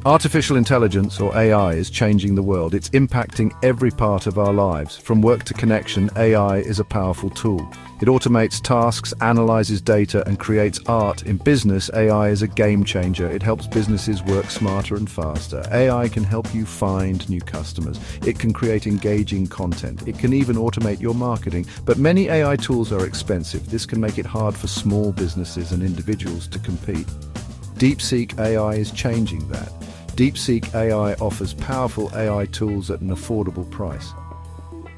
Artificial intelligence, or AI, is changing the world. It's impacting every part of our lives. From work to connection, AI is a powerful tool. It automates tasks, analyzes data, and creates art. In business, AI is a game changer. It helps businesses work smarter and faster. AI can help you find new customers. It can create engaging content. It can even automate your marketing. But many AI tools are expensive. This can make it hard for small businesses and individuals to compete. DeepSeek AI is changing that. DeepSeek AI offers powerful AI tools at an affordable price.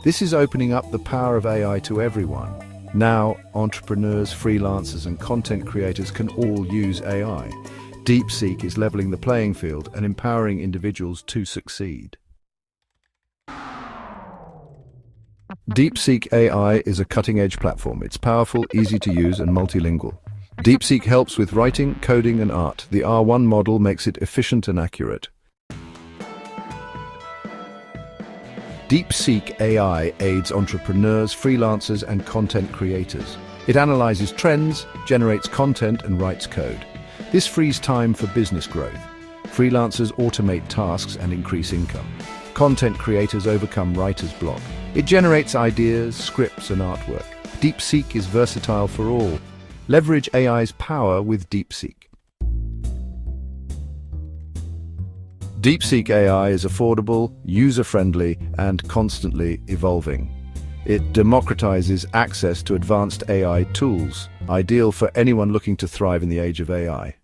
This is opening up the power of AI to everyone. Now, entrepreneurs, freelancers, and content creators can all use AI. DeepSeek is leveling the playing field and empowering individuals to succeed. DeepSeek AI is a cutting-edge platform. It's powerful, easy to use, and multilingual. DeepSeek helps with writing, coding, and art. The R1 model makes it efficient and accurate. DeepSeek AI aids entrepreneurs, freelancers, and content creators. It analyzes trends, generates content, and writes code. This frees time for business growth. Freelancers automate tasks and increase income. Content creators overcome writer's block. It generates ideas, scripts, and artwork. DeepSeek is versatile for all. Leverage AI's power with DeepSeek. DeepSeek AI is affordable, user-friendly, and constantly evolving. It democratizes access to advanced AI tools, ideal for anyone looking to thrive in the age of AI.